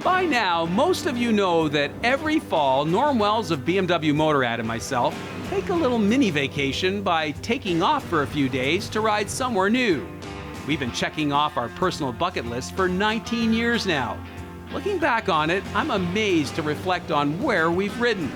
By now, most of you know that every fall, Norm Wells of BMW Motorrad and myself take a little mini vacation by taking off for a few days to ride somewhere new. We've been checking off our personal bucket list for 19 years now. Looking back on it, I'm amazed to reflect on where we've ridden.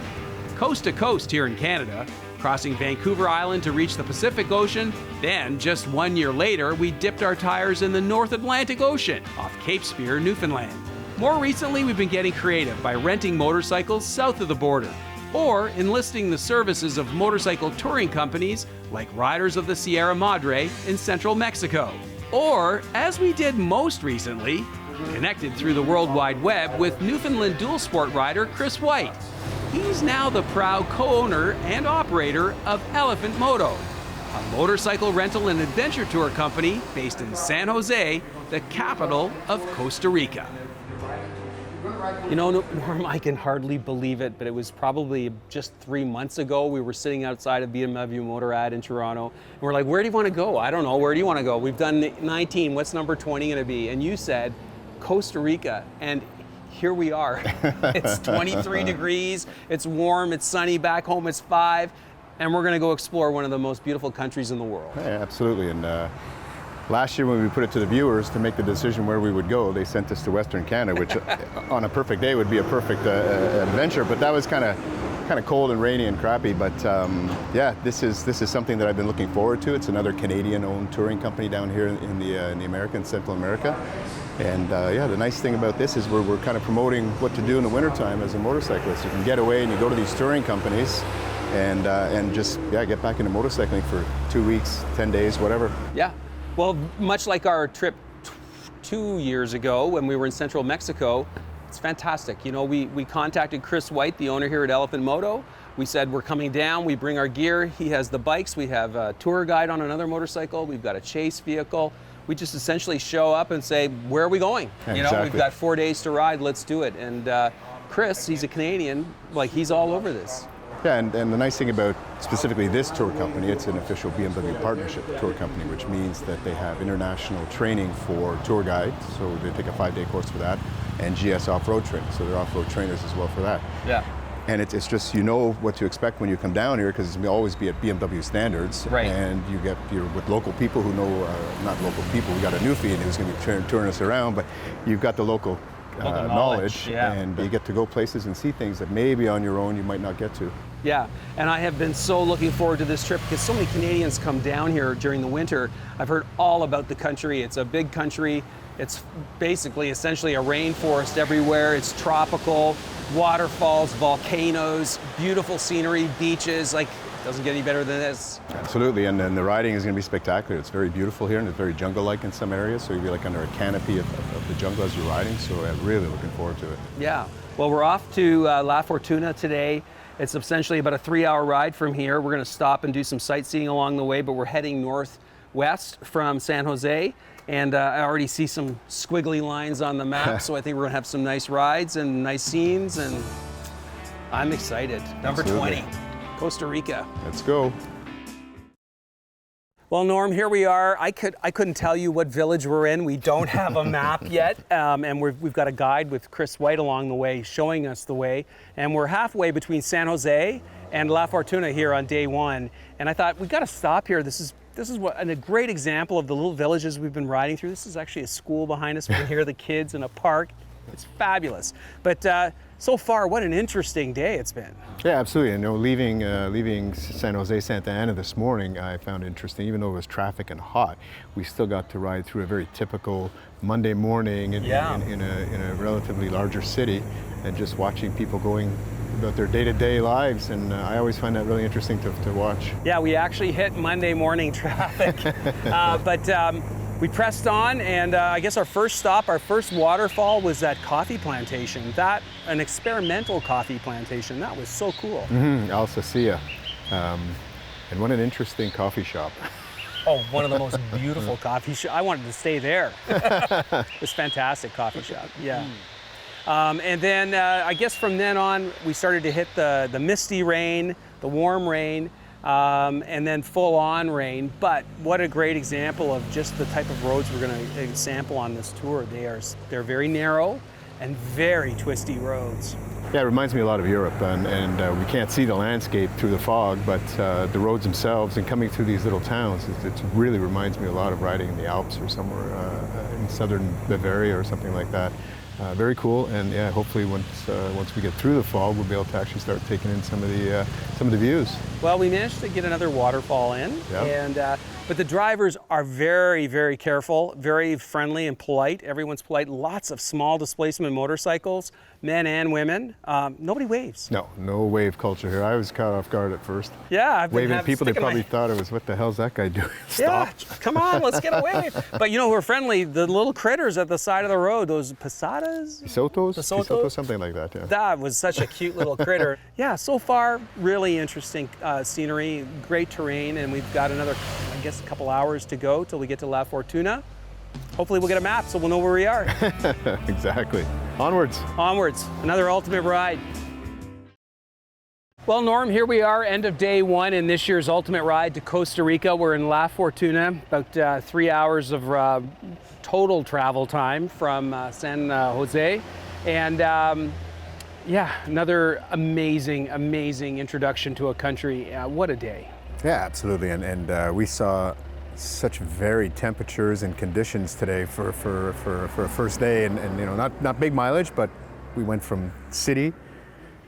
Coast to coast here in Canada, crossing Vancouver Island to reach the Pacific Ocean. Then, just 1 year later, we dipped our tires in the North Atlantic Ocean off Cape Spear, Newfoundland. More recently, we've been getting creative by renting motorcycles south of the border, or enlisting the services of motorcycle touring companies like Riders of the Sierra Madre in central Mexico. Or, as we did most recently, connected through the World Wide Web with Newfoundland dual sport rider Chris White. He's now the proud co-owner and operator of Elephant Moto, a motorcycle rental and adventure tour company based in San Jose, the capital of Costa Rica. You know, Norm, I can hardly believe it, but it was probably just 3 months ago. We were sitting outside of BMW Motorrad in Toronto, and we're like, where do you want to go? I don't know, where do you want to go? We've done 19, what's number 20 going to be? And you said Costa Rica, and here we are. It's 23 degrees, it's warm, it's sunny, back home it's 5, and we're going to go explore one of the most beautiful countries in the world. Yeah, absolutely. And last year when we put it to the viewers to make the decision where we would go, they sent us to Western Canada, which on a perfect day would be a perfect adventure, but that was kind of cold and rainy and crappy. But yeah, this is something that I've been looking forward to. It's another Canadian-owned touring company down here in the America, in Central America. And yeah, the nice thing about this is we're kind of promoting what to do in the wintertime as a motorcyclist. You can get away and you go to these touring companies and just get back into motorcycling for 2 weeks, 10 days, whatever. Yeah, well, much like our trip 2 years ago when we were in central Mexico, it's fantastic. You know, we contacted Chris White, the owner here at Elephant Moto. We said we're coming down, we bring our gear. He has the bikes, we have a tour guide on another motorcycle, we've got a chase vehicle. We just essentially show up and say, where are we going? Yeah, you know, exactly. We've got 4 days to ride, let's do it. And Chris, he's a Canadian, like he's all over this. Yeah, and the nice thing about specifically this tour company, it's an official BMW partnership tour company, which means that they have international training for tour guides, so they take a 5-day course for that, and GS off-road training, so they're off-road trainers as well for that. Yeah. And it's just, you know what to expect when you come down here, because it's always be at BMW standards. Right. And you're with local people who know, not local people, we got a newfie who's going to be touring us around, but you've got the local knowledge, yeah. And you get to go places and see things that maybe on your own you might not get to. Yeah, and I have been so looking forward to this trip because so many Canadians come down here during the winter. I've heard all about the country. It's a big country. It's basically essentially a rainforest everywhere. It's tropical, waterfalls, volcanoes, beautiful scenery, beaches. Like, it doesn't get any better than this. Absolutely, and then the riding is going to be spectacular. It's very beautiful here, and it's very jungle-like in some areas, so you'll be like under a canopy of the jungle as you're riding, so I'm really looking forward to it. Yeah, well, we're off to La Fortuna today. It's essentially about a 3-hour ride from here. We're going to stop and do some sightseeing along the way, but we're heading northwest from San Jose, and I already see some squiggly lines on the map, so I think we're going to have some nice rides and nice scenes, and I'm excited. Number Absolutely. 20, Costa Rica. Let's go. Well, Norm, here we are. I couldn't tell you what village we're in. We don't have a map yet, and we've got a guide with Chris White along the way, showing us the way. And we're halfway between San Jose and La Fortuna here on day 1. And I thought, we got to stop here. This is a great example of the little villages we've been riding through. This is actually a school behind us. We can hear the kids in a park. It's fabulous. But so far, what an interesting day it's been. Yeah, absolutely. You know, leaving San Jose, Santa Ana this morning, I found interesting. Even though it was traffic and hot, we still got to ride through a very typical Monday morning in a relatively larger city, and just watching people going about their day-to-day lives, and I always find that really interesting to watch. Yeah, we actually hit Monday morning traffic, but we pressed on, and I guess our first stop, our first waterfall was that coffee plantation. An experimental coffee plantation. That was so cool. Alsacia. And what an interesting coffee shop. Oh, one of the most beautiful coffee shops. I wanted to stay there. It's fantastic coffee shop, yeah. And then I guess from then on, we started to hit the misty rain, the warm rain, and then full-on rain. But what a great example of just the type of roads we're going to sample on this tour. They're very narrow, and very twisty roads. Yeah, it reminds me a lot of Europe, and we can't see the landscape through the fog, but the roads themselves and coming through these little towns, it really reminds me a lot of riding in the Alps or somewhere in southern Bavaria or something like that. Very cool, and yeah, hopefully once we get through the fog, we'll be able to actually start taking in some of the views. Well, we managed to get another waterfall in, and but the drivers are very, very careful, very friendly and polite. Everyone's polite. Lots of small displacement motorcycles, men and women. Nobody waves. No wave culture here. I was caught off guard at first. Yeah, I've been waving at people. They probably thought it was, what the hell's that guy doing? Stop. Yeah, come on, let's get a wave. But you know who are friendly? The little critters at the side of the road, those posadas? Pisotos, something like that, yeah. That was such a cute little critter. Yeah, so far, really interesting scenery, great terrain, and we've got another, I guess, a couple hours to go till we get to La Fortuna. Hopefully we'll get a map so we'll know where we are. Exactly. Onwards. Onwards, another ultimate ride. Well, Norm, here we are, end of day one in this year's ultimate ride to Costa Rica. We're in La Fortuna, about 3 hours of total travel time from San Jose. And yeah, another amazing, amazing introduction to a country. What a day. Yeah, absolutely. And we saw such varied temperatures and conditions today for a first day, and you know, not big mileage, but we went from city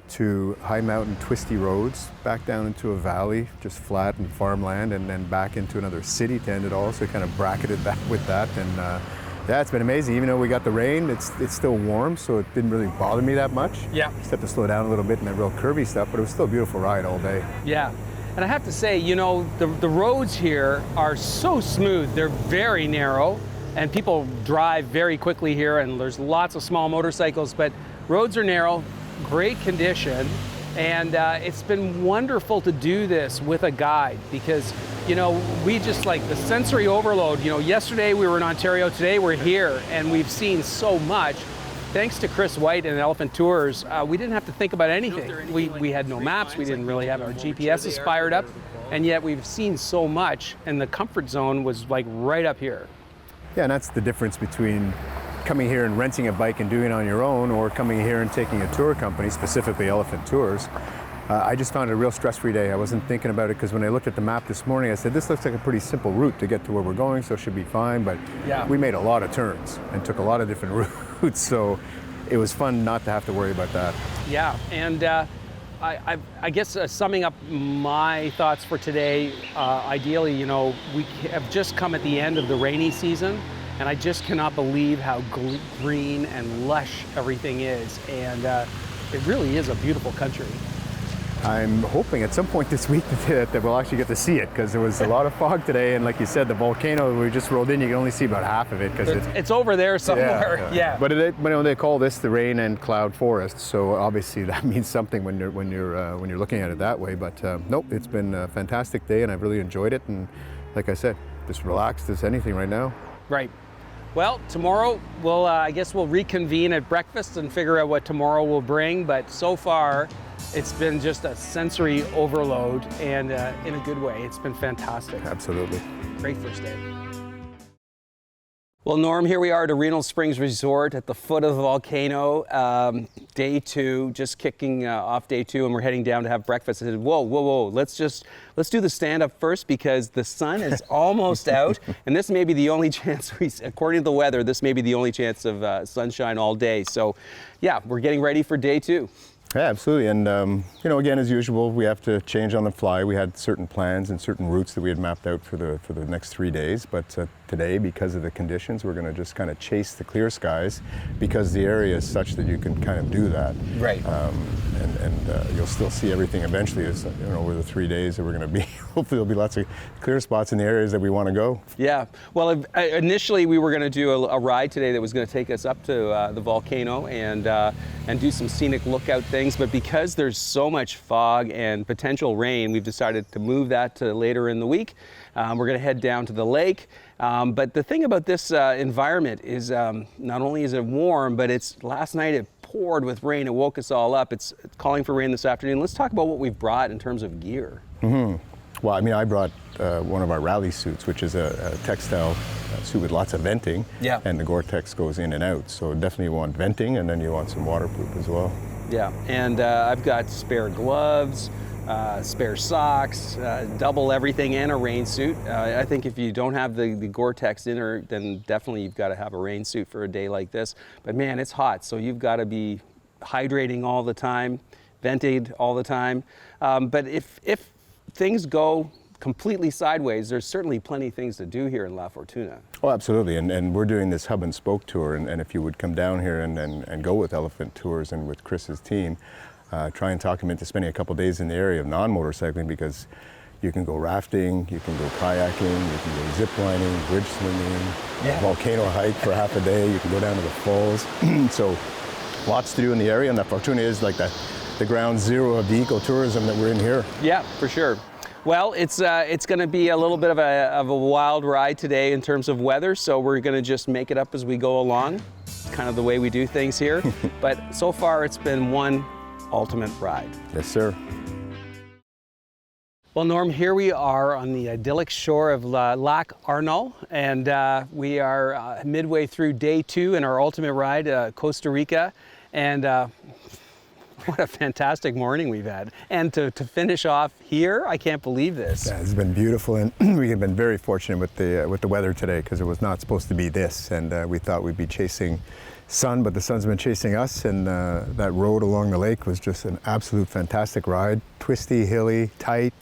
to high mountain twisty roads, back down into a valley, just flat and farmland, and then back into another city to end it all. So we kind of bracketed that with that, and yeah, it's been amazing. Even though we got the rain, it's still warm, so it didn't really bother me that much. Yeah. Just had to slow down a little bit in that real curvy stuff, but it was still a beautiful ride all day. Yeah. And I have to say, you know, the roads here are so smooth. They're very narrow, and people drive very quickly here, and there's lots of small motorcycles, but roads are narrow, great condition, and it's been wonderful to do this with a guide because, you know, we just like the sensory overload. You know, yesterday we were in Ontario, today we're here, and we've seen so much. Thanks to Chris White and Elephant Tours, we didn't have to think about anything. We had no maps, we didn't really have our GPSs fired up, and yet we've seen so much, and the comfort zone was like right up here. Yeah, and that's the difference between coming here and renting a bike and doing it on your own, or coming here and taking a tour company, specifically Elephant Tours. I just found it a real stress-free day. I wasn't thinking about it because when I looked at the map this morning, I said, this looks like a pretty simple route to get to where we're going, so it should be fine. But yeah, we made a lot of turns and took a lot of different routes, so it was fun not to have to worry about that. Yeah, and I guess summing up my thoughts for today, ideally, you know, we have just come at the end of the rainy season, and I just cannot believe how green and lush everything is, and it really is a beautiful country. I'm hoping at some point this week that we'll actually get to see it, because there was a lot of fog today, and like you said, the volcano we just rolled in, you can only see about half of it because it's over there somewhere. Yeah. But they call this the rain and cloud forest, so obviously that means something when you're looking at it that way. But nope, it's been a fantastic day, and I've really enjoyed it. And like I said, just relaxed as anything right now. Right. Well, tomorrow we'll I guess we'll reconvene at breakfast and figure out what tomorrow will bring. But so far, it's been just a sensory overload, and in a good way. It's been fantastic. Absolutely. Great first day. Well, Norm, here we are at Arenal Springs Resort at the foot of the volcano. Day two, just kicking off day two, and we're heading down to have breakfast. I said, whoa, let's do the stand-up first, because the sun is almost out, and this may be the only chance, according to the weather, this may be the only chance of sunshine all day. So, yeah, we're getting ready for day two. Yeah, absolutely. And, you know, again, as usual, we have to change on the fly. We had certain plans and certain routes that we had mapped out for the next 3 days. But today, because of the conditions, we're going to just kind of chase the clear skies, because the area is such that you can kind of do that. Right. And you'll still see everything eventually, as, you know, over the 3 days that we're going to be. Hopefully there'll be lots of clear spots in the areas that we want to go. Yeah. Well, initially we were going to do a ride today that was going to take us up to the volcano and do some scenic lookout things. But because there's so much fog and potential rain, we've decided to move that to later in the week. We're going to head down to the lake. But the thing about this environment is not only is it warm, but last night it poured with rain. It woke us all up. It's calling for rain this afternoon. Let's talk about what we've brought in terms of gear. Mm-hmm. Well, I mean, I brought one of our rally suits, which is a textile suit with lots of venting, Yeah. and the Gore-Tex goes in and out. So definitely you want venting, and then you want some waterproof as well. Yeah, and I've got spare gloves, spare socks, double everything, and a rain suit. I think if you don't have the Gore-Tex inner, then definitely you've got to have a rain suit for a day like this. But man, it's hot, so you've got to be hydrating all the time, vented all the time. But if things go completely sideways, there's certainly plenty of things to do here in La Fortuna. Oh, absolutely, and we're doing this hub and spoke tour, and if you would come down here and go with Elephant Tours and with Chris's team, try and talk him into spending a couple days in the area of non-motorcycling, because you can go rafting, you can go kayaking, you can go zip lining, bridge swinging, volcano hike for half a day, you can go down to the falls. So lots to do in the area, and La Fortuna is like the ground zero of the ecotourism that we're in here. Yeah, for sure. Well, it's going to be a little bit of a wild ride today in terms of weather, so we're going to just make it up as we go along, kind of the way we do things here. But so far, it's been one ultimate ride. Yes, sir. Well, Norm, here we are on the idyllic shore of Lac Arenal, and we are midway through day 2 in our ultimate ride, Costa Rica, and what a fantastic morning we've had. And to finish off here, I can't believe this. Yeah, it's been beautiful, and we have been very fortunate with the weather today, because it was not supposed to be this, and we thought we'd be chasing sun, but the sun's been chasing us, and that road along the lake was just an absolute fantastic ride. Twisty, hilly, tight,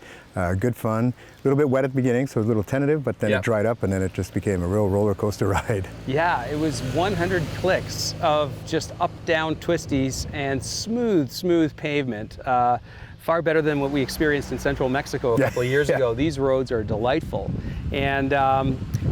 good fun. A little bit wet at the beginning, so it was a little tentative, but then it dried up, and then it just became a real roller coaster ride. Yeah, it was 100 clicks of just up-down twisties and smooth pavement. Far better than what we experienced in central Mexico a couple of years ago. These roads are delightful. And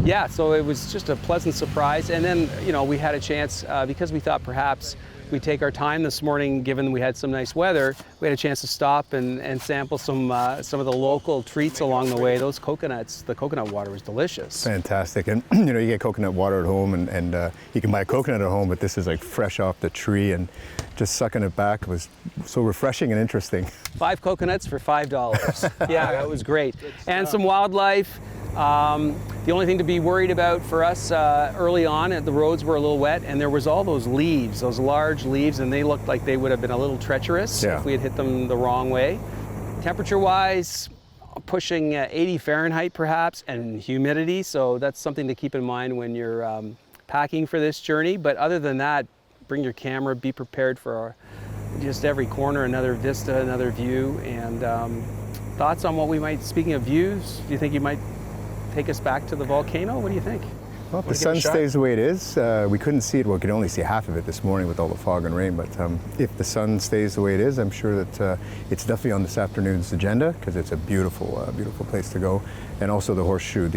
yeah, so it was just a pleasant surprise. And then, you know, we had a chance, because we thought perhaps we'd take our time this morning, given we had some nice weather, we had a chance to stop and sample some of the local treats along the way. Those coconuts, the coconut water was delicious. Fantastic. And you know, you get coconut water at home, and you can buy coconut at home, but this is like fresh off the tree, and just sucking it back was so refreshing and interesting. 5 coconuts for $5. Yeah, that was great. And some wildlife. The only thing to be worried about for us early on, the roads were a little wet, and there was all those leaves, those large leaves, and they looked like they would have been a little treacherous if we had hit them the wrong way. Temperature-wise, pushing 80 Fahrenheit perhaps, and humidity, so that's something to keep in mind when you're packing for this journey. But other than that, bring your camera, be prepared for just every corner, another vista, another view. And thoughts on what we might, speaking of views, do you think you might take us back to the volcano? What do you think? Well, if the sun stays the way it is, we couldn't see it, well, we could only see half of it this morning with all the fog and rain, but if the sun stays the way it is, I'm sure that it's definitely on this afternoon's agenda, because it's a beautiful, beautiful place to go. And also the horseshoe,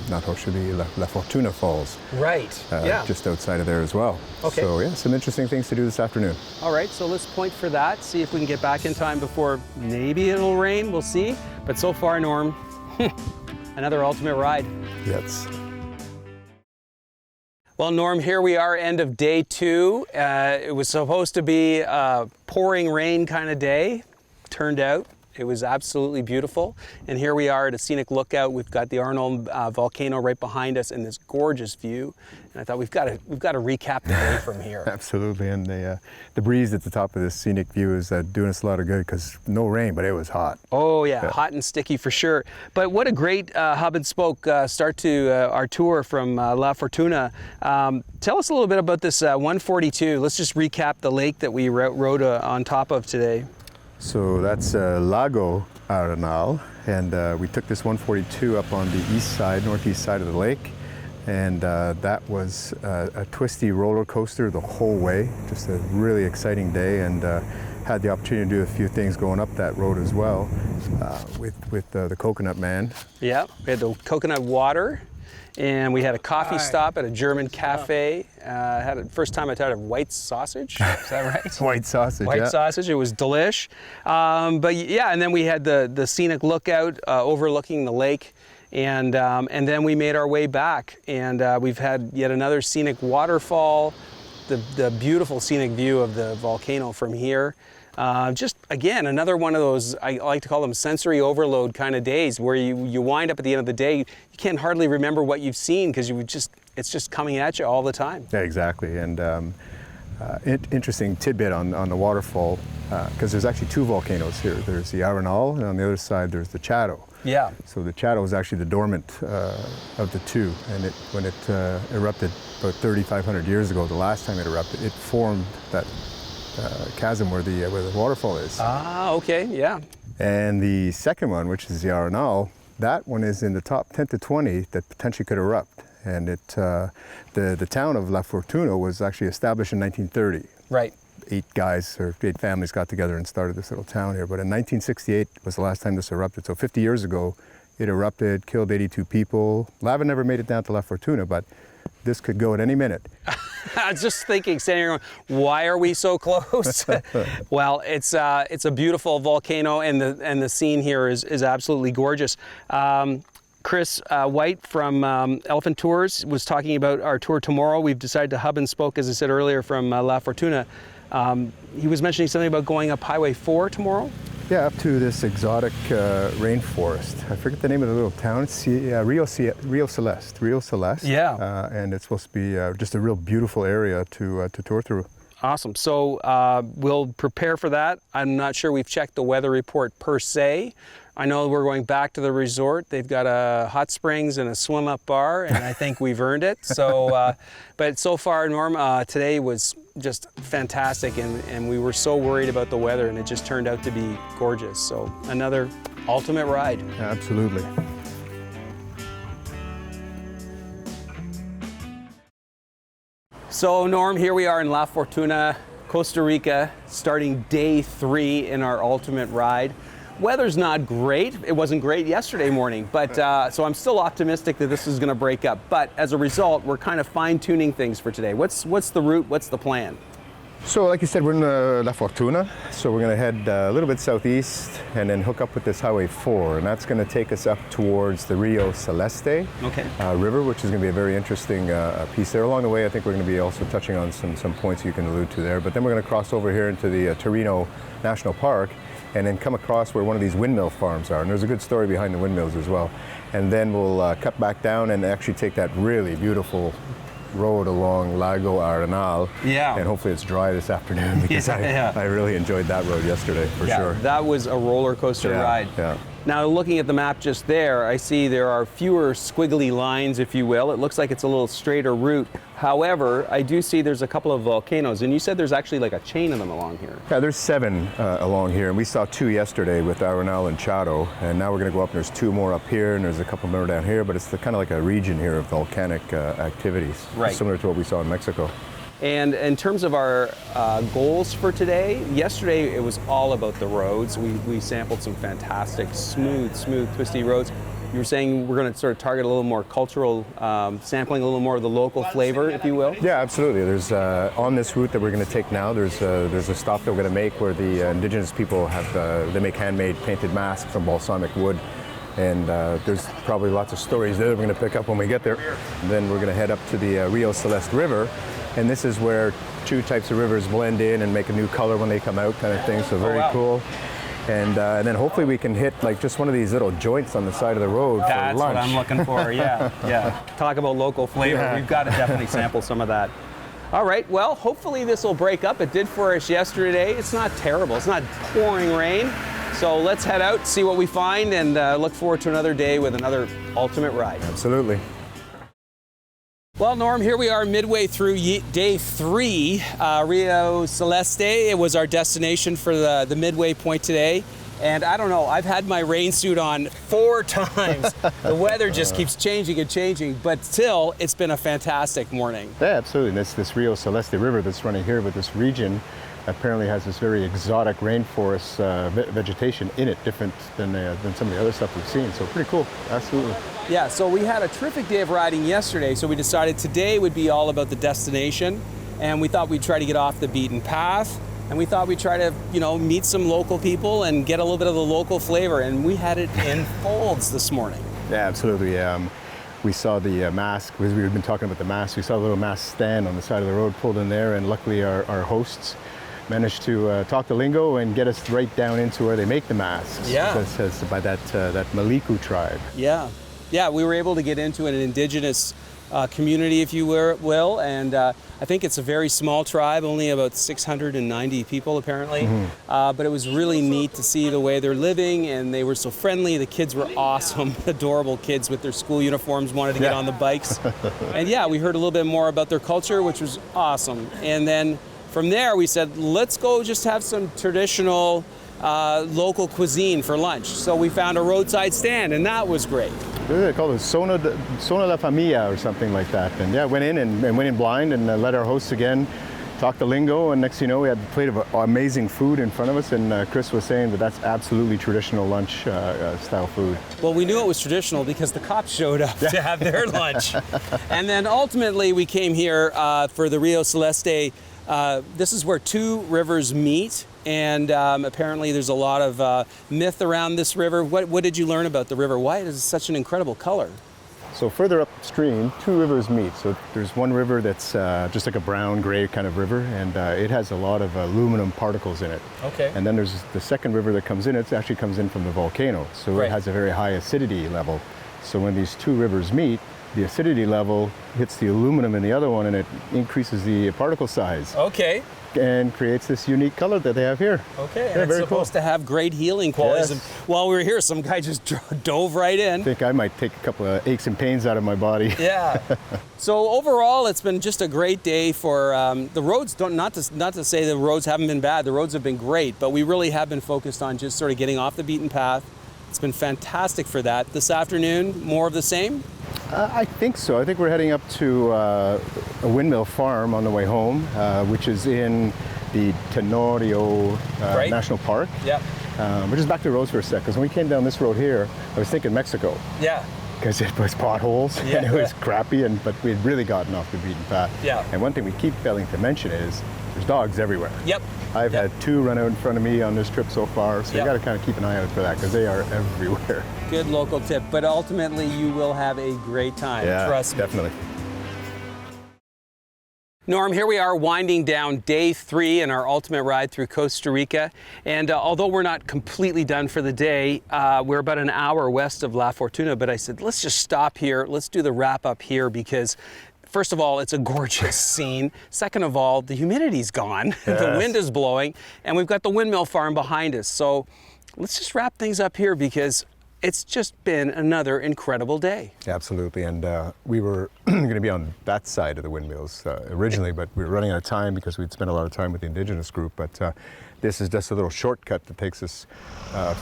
not horseshoe, the La Fortuna Falls. Right, just outside of there as well. Okay. So yeah, some interesting things to do this afternoon. All right, so let's point for that, see if we can get back in time before maybe it'll rain, we'll see. But so far, Norm, another ultimate ride. Yes. Well, Norm, here we are, end of day 2. It was supposed to be a pouring rain kind of day. Turned out it was absolutely beautiful. And here we are at a scenic lookout. We've got the Arenal volcano right behind us and this gorgeous view. And I thought we've got to recap the day from here. Absolutely, and the breeze at the top of this scenic view is doing us a lot of good, because no rain, but it was hot. Oh yeah, hot and sticky for sure. But what a great hub and spoke start to our tour from La Fortuna. Tell us a little bit about this 142. Let's just recap the lake that we rode on top of today. So that's Lago Arenal, and we took this 142 up on the east side, northeast side of the lake. And that was a twisty roller coaster the whole way. Just a really exciting day, and had the opportunity to do a few things going up that road as well with the Coconut Man. Yeah, we had the coconut water, and we had a coffee stop at a German cafe. First time I tried a white sausage. Is that right? White sausage. White sausage. It was delish. But yeah, and then we had the scenic lookout overlooking the lake. And then we made our way back, and we've had yet another scenic waterfall, the beautiful scenic view of the volcano from here. Just again, another one of those, I like to call them sensory overload kind of days where you wind up at the end of the day, you can't hardly remember what you've seen because it's just coming at you all the time. Yeah, exactly. And interesting tidbit on the waterfall, because there's actually two volcanoes here. There's the Arenal, and on the other side there's the Chato. Yeah. So the Chato is actually the dormant of the two, and when it erupted about 3,500 years ago, the last time it erupted, it formed that chasm where the waterfall is. Ah, okay, yeah. And the second one, which is the Arenal, that one is in the top 10 to 20 that potentially could erupt. And the town of La Fortuna was actually established in 1930. Right. 8 families got together and started this little town here. But in 1968 was the last time this erupted. So 50 years ago, it erupted, killed 82 people. Lava never made it down to La Fortuna, but this could go at any minute. I was just thinking, standing here going, why are we so close? Well, it's a beautiful volcano, and the scene here is absolutely gorgeous. Chris White from Elephant Tours was talking about our tour tomorrow. We've decided to hub and spoke, as I said earlier, from La Fortuna. He was mentioning something about going up Highway 4 tomorrow. Yeah, up to this exotic rainforest. I forget the name of the little town. It's Rio Celeste. Rio Celeste. Yeah. And it's supposed to be just a real beautiful area to tour through. Awesome. So we'll prepare for that. I'm not sure we've checked the weather report per se. I know we're going back to the resort. They've got a hot springs and a swim-up bar, and I think we've earned it. So, but so far, Norm, today was just fantastic, and we were so worried about the weather, and it just turned out to be gorgeous. So another ultimate ride. Absolutely. So Norm, here we are in La Fortuna, Costa Rica, starting day 3 in our ultimate ride. Weather's not great. It wasn't great yesterday morning, but so I'm still optimistic that this is going to break up. But as a result, we're kind of fine-tuning things for today. What's the route? What's the plan? So like you said, we're in La Fortuna, so we're going to head a little bit southeast and then hook up with this Highway 4, and that's going to take us up towards the Rio Celeste river, which is going to be a very interesting piece there. Along the way, I think we're going to be also touching on some points you can allude to there, but then we're going to cross over here into the Torino National Park and then come across where one of these windmill farms are, and there's a good story behind the windmills as well. And then we'll cut back down and actually take that really beautiful road along Lago Arenal. Yeah. And hopefully it's dry this afternoon because I really enjoyed that road yesterday for sure. That was a roller coaster ride. Yeah. Now looking at the map just there, I see there are fewer squiggly lines, if you will. It looks like it's a little straighter route. However, I do see there's a couple of volcanoes, and you said there's actually like a chain of them along here. Yeah, there's 7 along here, and we saw 2 yesterday with Arenal and Chato, and now we're going to go up and there's 2 more up here, and there's a couple more down here, but it's kind of like a region here of volcanic activities, similar to what we saw in Mexico. And in terms of our goals for today, yesterday it was all about the roads. We sampled some fantastic, smooth, twisty roads. You were saying we're going to sort of target a little more cultural sampling, a little more of the local flavor, if you will? Yeah, absolutely. There's on this route that we're going to take now, there's a stop that we're going to make where the indigenous people they make handmade painted masks from balsamic wood. And there's probably lots of stories there that we're going to pick up when we get there. And then we're going to head up to the Rio Celeste River. And this is where 2 types of rivers blend in and make a new color when they come out, kind of thing. So very cool. And then hopefully we can hit like just one of these little joints on the side of the road for lunch. That's what I'm looking for, yeah. Talk about local flavor. Yeah. We've got to definitely sample some of that. All right, well, hopefully this will break up. It did for us yesterday. It's not terrible. It's not pouring rain. So let's head out, see what we find, and look forward to another day with another ultimate ride. Absolutely. Well, Norm, here we are midway through day 3, Rio Celeste. It was our destination for the midway point today. And I don't know, I've had my rain suit on 4 times. The weather just keeps changing and changing, but still, it's been a fantastic morning. Yeah, absolutely. This Rio Celeste river that's running here with this region apparently has this very exotic rainforest vegetation in it, different than some of the other stuff we've seen. So pretty cool, absolutely. Yeah, so we had a terrific day of riding yesterday, so we decided today would be all about the destination, and we thought we'd try to get off the beaten path, and we thought we'd try to, meet some local people and get a little bit of the local flavor, and we had it in folds this morning. Yeah, absolutely. we saw the mask, because we had been talking about the mask. We saw a little mask stand on the side of the road, pulled in there, and luckily our hosts managed to talk the lingo and get us right down into where they make the masks. Yeah. That's by that Maliku tribe. Yeah. Yeah, we were able to get into an indigenous community, if you will, and I think it's a very small tribe, only about 690 people apparently, but it was really neat to see the way they're living, and they were so friendly. The kids were awesome, adorable kids with their school uniforms, wanted to get on the bikes. And yeah, we heard a little bit more about their culture, which was awesome. And then from there we said, let's go just have some traditional local cuisine for lunch. So we found a roadside stand, and that was great. They call it Zona La Familia or something like that. And yeah, went in blind and let our hosts again talk the lingo. And next thing you know, we had a plate of amazing food in front of us. And Chris was saying that that's absolutely traditional lunch style food. Well, we knew it was traditional because the cops showed up to have their lunch. And then ultimately we came here for the Rio Celeste. This is where two rivers meet. And apparently there's a lot of myth around this river. What did you learn about the river? Why is it such an incredible color? So further upstream, two rivers meet. So there's one river that's just like a brown, gray kind of river, and it has a lot of aluminum particles in it. Okay. And then there's the second river that comes in. It actually comes in from the volcano. So it has a very high acidity level. So when these two rivers meet, the acidity level hits the aluminum in the other one, and it increases the particle size. Okay. And creates this unique color that they have here. Okay, and it's supposed to have great healing qualities. Yes. While we were here, some guy just dove right in. I think I might take a couple of aches and pains out of my body. Yeah. So overall, it's been just a great day for the roads. Not to say the roads haven't been bad. The roads have been great, but we really have been focused on just sort of getting off the beaten path. It's been fantastic for that. This afternoon, more of the same? I think so. I think we're heading up to a Windmill farm on the way home, which is in the Tenorio National Park. Yeah. We're just back to the roads for a sec, because when we came down this road here, I was thinking Mexico. Yeah. Because it was potholes, and it was crappy, but we had really gotten off the beaten path. Yeah. And one thing we keep failing to mention is there's dogs everywhere. Yep. I've had two run out in front of me on this trip so far, so you got to kind of keep an eye out for that, because they are everywhere. Good local tip, but ultimately you will have a great time, trust me. Definitely. Norm, here we are winding down day 3 in our ultimate ride through Costa Rica. And although we're not completely done for the day, we're about an hour west of La Fortuna, but I said, let's just stop here. Let's do the wrap up here, because first of all, it's a gorgeous scene. Second of all, the humidity's gone. Yes. The wind is blowing, and we've got the Windmill farm behind us. So let's just wrap things up here, because it's just been another incredible day. Absolutely, and we were going to be on that side of the windmills originally, but we were running out of time because we'd spent a lot of time with the indigenous group. But this is just a little shortcut that takes us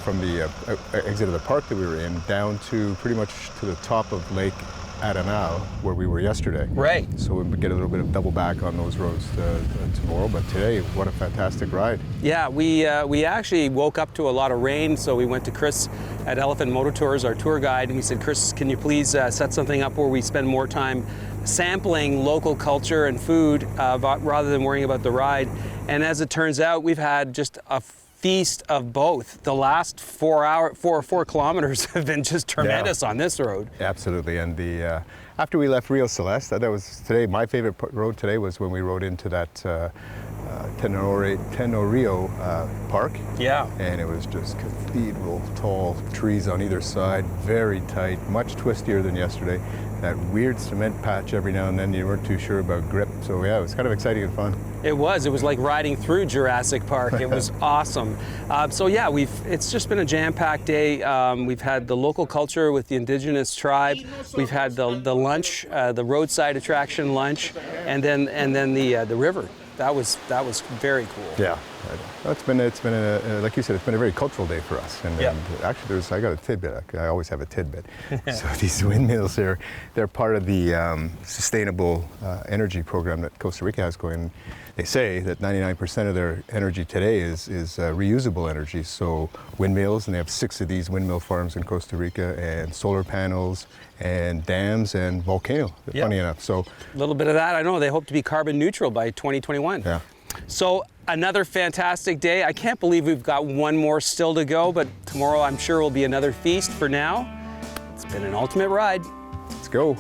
from the exit of the park that we were in down to pretty much to the top of Lake Arenal, where we were yesterday. Right. So we get a little bit of double back on those roads tomorrow, but today, what a fantastic ride. Yeah, we actually woke up to a lot of rain, so we went to Chris at Elephant Moto Tours, our tour guide, and we said, Chris, can you please set something up where we spend more time sampling local culture and food rather than worrying about the ride? And as it turns out, we've had just a feast of both. The last 4 kilometers have been just tremendous on this road. Absolutely, and after we left Rio Celeste, that was today, my favorite road today was when we rode into that Tenorio Park. Yeah. And it was just cathedral tall trees on either side, very tight, much twistier than yesterday. That weird cement patch every now and then, you weren't too sure about grip. So yeah, it was kind of exciting and fun. It was like riding through Jurassic Park. It was awesome. So yeah, it's just been a jam-packed day. We've had the local culture with the indigenous tribe. We've had the lunch, the roadside attraction lunch, and then the river. That was very cool. Yeah, it's been like you said, it's been a very cultural day for us. And actually, I got a tidbit. I always have a tidbit. So these windmills, they're part of the sustainable energy program that Costa Rica has going. They say that 99% of their energy today is reusable energy. So windmills, and they have 6 of these windmill farms in Costa Rica, and solar panels, and dams, and volcano, funny enough. So a little bit of that. I know they hope to be carbon neutral by 2021. Yeah. So another fantastic day. I can't believe we've got one more still to go, but tomorrow I'm sure will be another feast. For now, it's been an ultimate ride. Let's go. go.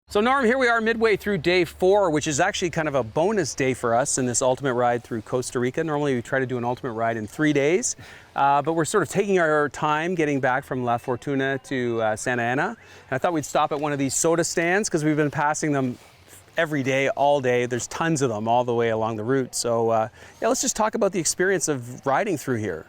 So Norm, here we are midway through day 4, which is actually kind of a bonus day for us in this ultimate ride through Costa Rica. Normally we try to do an ultimate ride in 3 days, but we're sort of taking our time getting back from La Fortuna to Santa Ana. And I thought we'd stop at one of these soda stands because we've been passing them every day, all day. There's tons of them all the way along the route. So yeah, let's just talk about the experience of riding through here.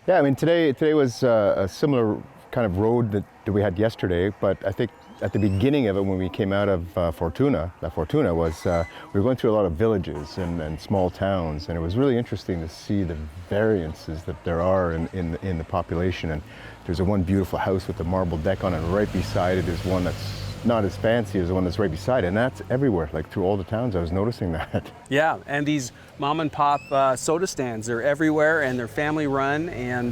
Yeah, I mean, today was a similar kind of road that we had yesterday, but I think at the beginning of it, when we came out of La Fortuna was, we were going through a lot of villages and small towns, and it was really interesting to see the variances that there are in the population. And there's one beautiful house with a marble deck on it, and right beside it is one that's not as fancy as the one that's right beside it, and that's everywhere, like through all the towns. I was noticing that. Yeah, and these mom and pop soda stands, they're everywhere, and they're family run, and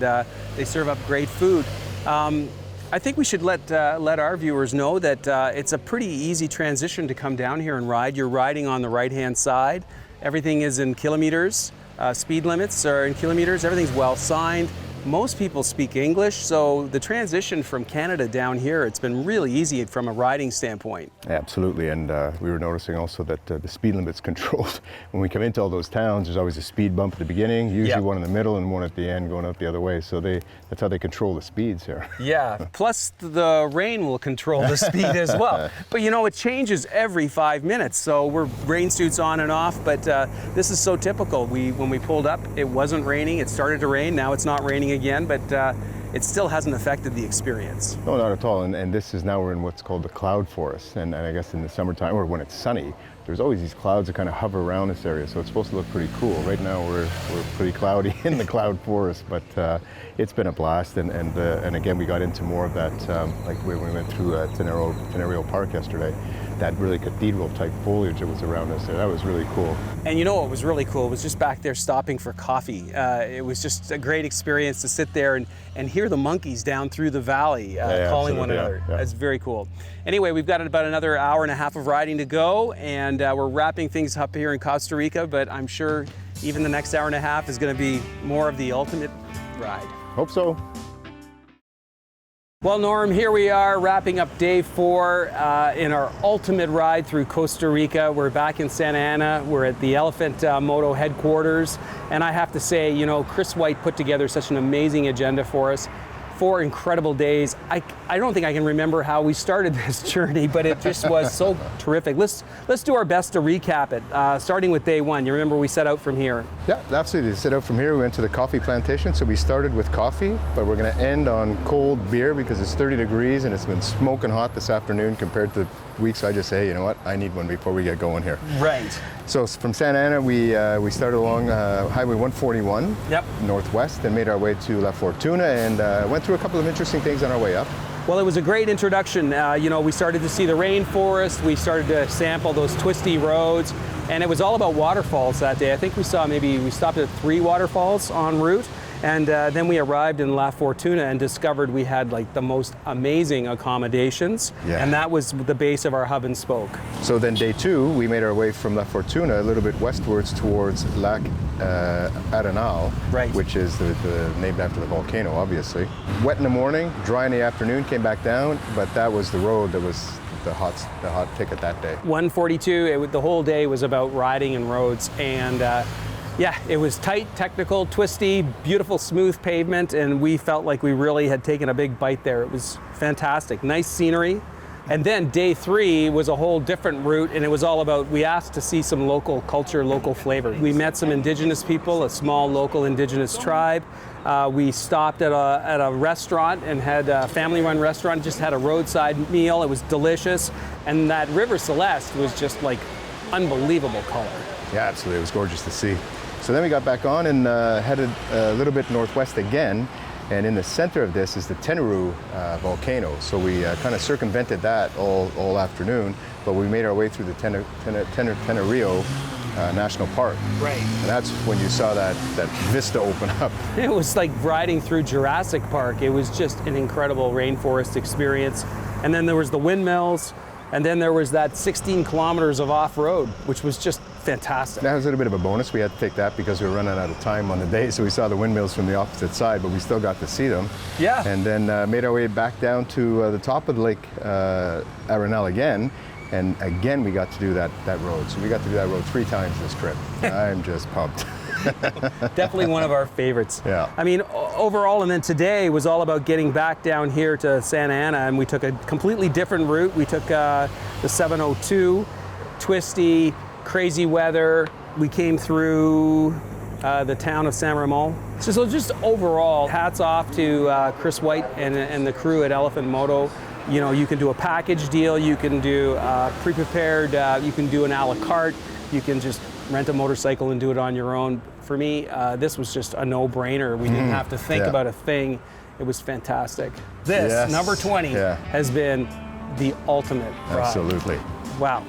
they serve up great food. I think we should let our viewers know that it's a pretty easy transition to come down here and ride. You're riding on the right-hand side. Everything is in kilometers. Speed limits are in kilometers. Everything's well signed. Most people speak English, so the transition from Canada down here, it's been really easy from a riding standpoint. Absolutely, and we were noticing also that the speed limit's controlled. When we come into all those towns, there's always a speed bump at the beginning, usually one in the middle and one at the end going out the other way, so that's how they control the speeds here. Yeah, plus the rain will control the speed as well. But you know, it changes every 5 minutes, so we're rain suits on and off, but this is so typical. When we pulled up, it wasn't raining, it started to rain, now it's not raining again, but it still hasn't affected the experience. No, not at all. And this is now we're in what's called the cloud forest. And I guess in the summertime, or when it's sunny, there's always these clouds that kind of hover around this area. So it's supposed to look pretty cool. Right now we're pretty cloudy in the cloud forest, but it's been a blast. And again, we got into more of that, like when we went through Rio Park yesterday, that really cathedral type foliage that was around us there. That was really cool. And you know what was really cool? It was just back there stopping for coffee. It was just a great experience to sit there and hear the monkeys down through the valley calling one another. Yeah. That's very cool. Anyway, we've got about another hour and a half of riding to go, and we're wrapping things up here in Costa Rica, but I'm sure even the next hour and a half is going to be more of the ultimate ride. Hope so. Well, Norm, here we are wrapping up day 4 in our ultimate ride through Costa Rica. We're back in Santa Ana. We're at the Elephant Moto headquarters. And I have to say, you know, Chris White put together such an amazing agenda for us. 4 incredible days. I don't think I can remember how we started this journey, but it just was so terrific. Let's do our best to recap it, starting with day 1. You remember we set out from here? Yeah, absolutely. Set out from here. We went to the coffee plantation, so we started with coffee, but we're going to end on cold beer because it's 30 degrees and it's been smoking hot this afternoon compared to weeks. I just say, you know what, I need one before we get going here. Right. So from Santa Ana, we started along Highway 141 northwest and made our way to La Fortuna and went through a couple of interesting things on our way up. Well, it was a great introduction. You know, we started to see the rainforest, we started to sample those twisty roads, and it was all about waterfalls that day. I think we stopped at 3 waterfalls en route. And then we arrived in La Fortuna and discovered we had like the most amazing accommodations. Yeah. And that was the base of our hub and spoke. So then day 2, we made our way from La Fortuna a little bit westwards towards Arenal, which is named after the volcano, obviously. Wet in the morning, dry in the afternoon, came back down, but that was the road that was the hot ticket that day. 142, the whole day was about riding and roads, and yeah, it was tight, technical, twisty, beautiful, smooth pavement, and we felt like we really had taken a big bite there. It was fantastic, nice scenery. And then day 3 was a whole different route, and it was all about, we asked to see some local culture, local flavor. We met some indigenous people, a small local indigenous tribe. We stopped at a restaurant and had a family-run restaurant, just had a roadside meal. It was delicious. And that Rio Celeste was just like unbelievable color. Yeah, absolutely, it was gorgeous to see. So then we got back on and headed a little bit northwest again, and in the center of this is the Tenerife volcano. So we kind of circumvented that all afternoon, but we made our way through the Tenerife National Park. Right. And that's when you saw that vista open up. It was like riding through Jurassic Park. It was just an incredible rainforest experience. And then there was the windmills. And then there was that 16 kilometers of off-road, which was just fantastic. That was a little bit of a bonus. We had to take that because we were running out of time on the day, so we saw the windmills from the opposite side, but we still got to see them. Yeah. And then made our way back down to the top of the lake, Arenal again, and again we got to do that road. So we got to do that road 3 times this trip. I'm just pumped. Definitely one of our favorites. Yeah. I mean, overall, and then today was all about getting back down here to Santa Ana, and we took a completely different route. We took the 702, twisty, crazy weather. We came through the town of San Ramon. So just overall, hats off to Chris White and the crew at Elephant Moto. You know, you can do a package deal, you can do pre-prepared, you can do an a la carte, you can just rent a motorcycle and do it on your own. For me, this was just a no-brainer. We didn't have to think about a thing. It was fantastic. This, number 20, has been the ultimate ride. Absolutely. Wow.